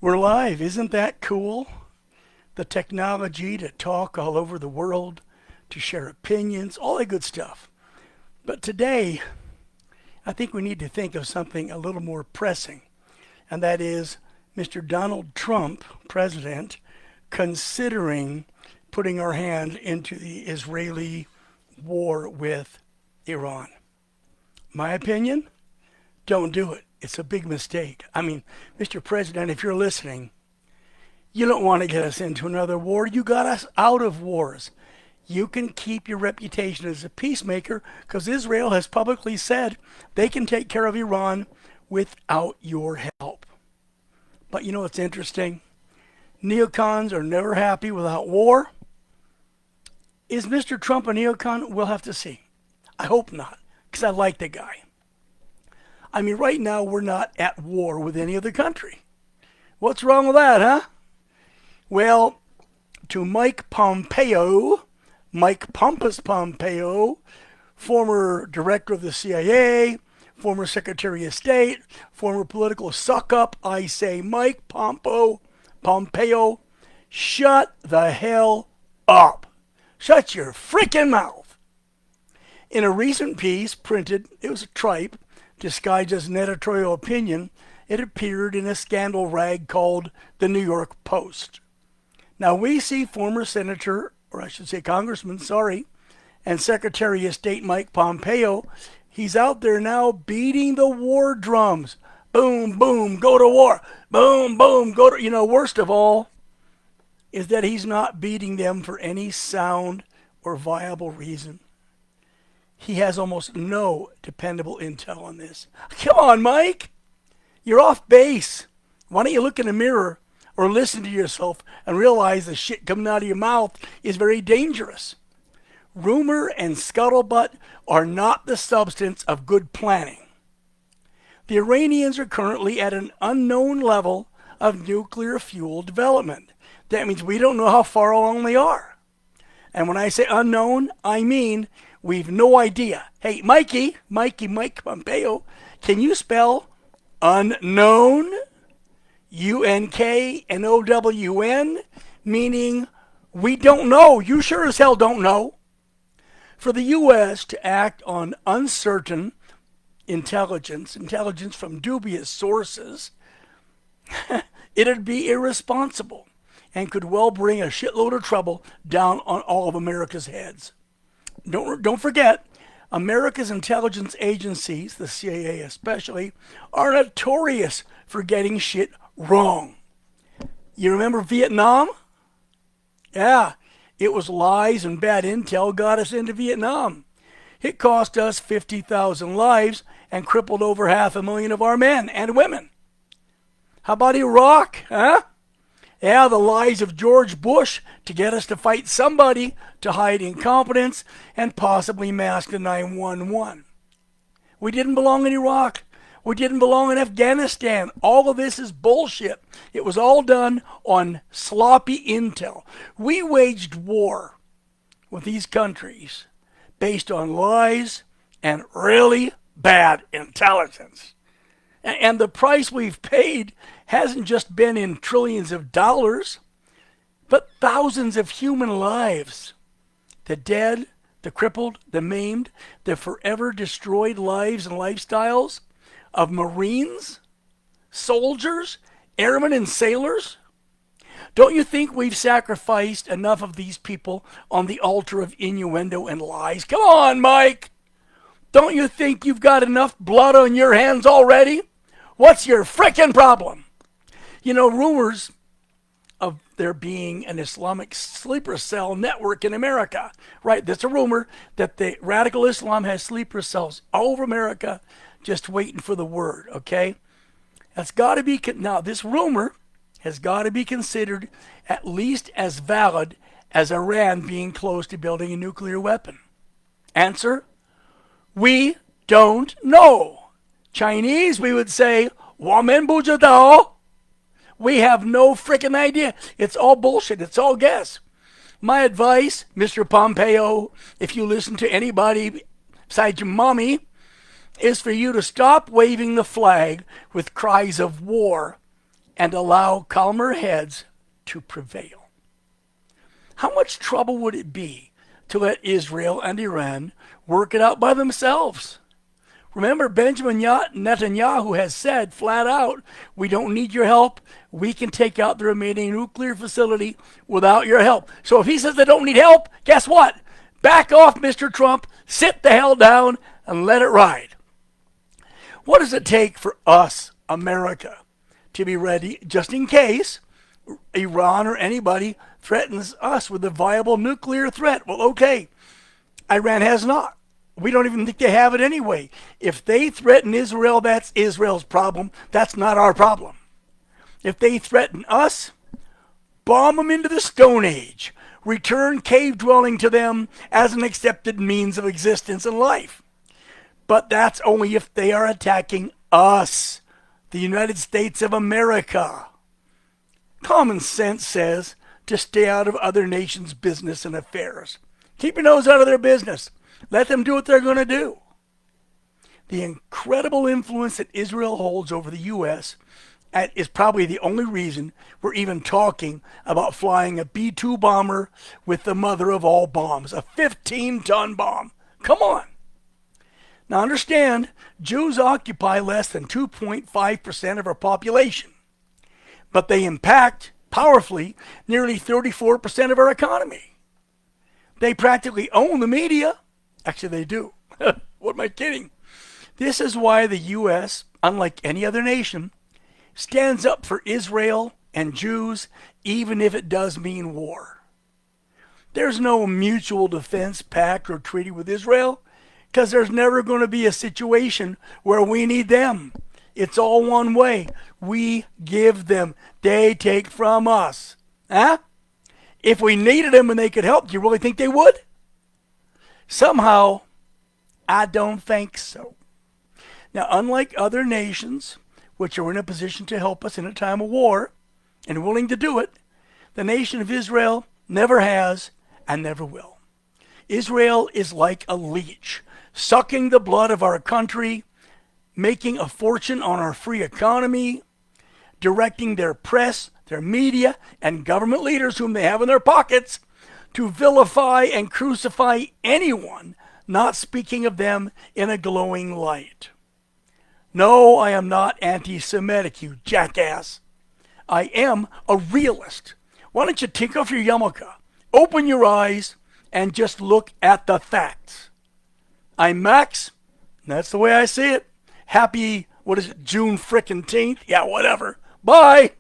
We're live. Isn't that cool? The technology to talk all over the world, to share opinions, all that good stuff. But today, I think we need to think of something a little more pressing, and that is Mr. Donald Trump, president, considering putting our hand into the Israeli war with Iran. My opinion? Don't do it. It's a big mistake. I mean, Mr. President, if you're listening, you don't want to get us into another war. You got us out of wars. You can keep your reputation as a peacemaker because Israel has publicly said they can take care of Iran without your help. But you know what's interesting? Neocons are never happy without war. Is Mr. Trump a neocon? We'll have to see. I hope not, because I like the guy. I mean, right now we're not at war with any other country. What's wrong with that, huh? Well, to Mike Pompeo, Mike Pompous Pompeo, former director of the CIA, former Secretary of State, former political suck-up, I say, Mike Pompeo, shut the hell up. Shut your freaking mouth. In a recent piece printed, it was a tripe, disguised as an editorial opinion, it appeared in a scandal rag called the New York Post. Now we see former Senator, or I should say Congressman, and Secretary of State Mike Pompeo, he's out there now beating the war drums. Boom, boom, go to war. Boom, boom, go to, worst of all is that he's not beating them for any sound or viable reason. He has almost no dependable intel on this. Come on, Mike. You're off base. Why don't you look in the mirror or listen to yourself and realize the shit coming out of your mouth is very dangerous? Rumor and scuttlebutt are not the substance of good planning. The Iranians are currently at an unknown level of nuclear fuel development. That means we don't know how far along they are. And when I say unknown, I mean we've no idea. Hey, Mike Pompeo, can you spell unknown? UNKNOWN, meaning we don't know. You sure as hell don't know. For the U.S. to act on uncertain intelligence from dubious sources, it'd be irresponsible and could well bring a shitload of trouble down on all of America's heads. Don't forget, America's intelligence agencies, the CIA especially, are notorious for getting shit wrong. You remember Vietnam? Yeah, it was lies and bad intel got us into Vietnam. It cost us 50,000 lives and crippled over 500,000 of our men and women. How about Iraq, huh? Yeah, the lies of George Bush to get us to fight somebody to hide incompetence and possibly mask the 911. We didn't belong in Iraq. We didn't belong in Afghanistan. All of this is bullshit. It was all done on sloppy intel. We waged war with these countries based on lies and really bad intelligence. And the price we've paid hasn't just been in trillions of dollars, but thousands of human lives. The dead, the crippled, the maimed, the forever destroyed lives and lifestyles of Marines, soldiers, airmen, and sailors. Don't you think we've sacrificed enough of these people on the altar of innuendo and lies? Come on, Mike. Don't you think you've got enough blood on your hands already? What's your frickin' problem? Rumors of there being an Islamic sleeper cell network in America. Right, that's a rumor that the radical Islam has sleeper cells all over America just waiting for the word, okay? That's got to be, now this rumor has got to be considered at least as valid as Iran being close to building a nuclear weapon. Answer, we don't know. Chinese, we would say, 我们不知道. We have no freaking idea. It's all bullshit. It's all guess. My advice, Mr. Pompeo, if you listen to anybody besides your mommy, is for you to stop waving the flag with cries of war and allow calmer heads to prevail. How much trouble would it be to let Israel and Iran work it out by themselves? Remember, Benjamin Netanyahu has said flat out, we don't need your help. We can take out the remaining nuclear facility without your help. So if he says they don't need help, guess what? Back off, Mr. Trump. Sit the hell down and let it ride. What does it take for us, America, to be ready just in case Iran or anybody threatens us with a viable nuclear threat? Well, okay, Iran has not. We don't even think they have it anyway. If they threaten Israel, that's Israel's problem. That's not our problem. If they threaten us, bomb them into the Stone Age. Return cave dwelling to them as an accepted means of existence and life. But that's only if they are attacking us, the United States of America. Common sense says to stay out of other nations' business and affairs. Keep your nose out of their business. Let them do what they're going to do. The incredible influence that Israel holds over the U.S. is probably the only reason we're even talking about flying a B-2 bomber with the mother of all bombs, a 15-ton bomb. Come on. Now understand, Jews occupy less than 2.5% of our population, but they impact powerfully nearly 34% of our economy. They practically own the media. Actually, they do. What am I kidding? This is why the U.S., unlike any other nation, stands up for Israel and Jews, even if it does mean war. There's no mutual defense pact or treaty with Israel, because there's never going to be a situation where we need them. It's all one way. We give them. They take from us. Huh? If we needed them and they could help, do you really think they would? Somehow, I don't think so. Now, unlike other nations, which are in a position to help us in a time of war and willing to do it, the nation of Israel never has and never will. Israel is like a leech, sucking the blood of our country, making a fortune on our free economy, directing their press, their media, and government leaders whom they have in their pockets to vilify and crucify anyone not speaking of them in a glowing light. No, I am not anti-Semitic, you jackass. I am a realist. Why don't you take off your yarmulke, open your eyes, and just look at the facts. I'm Max. That's the way I see it. Happy, June frickin' 10th? Yeah, whatever. Bye.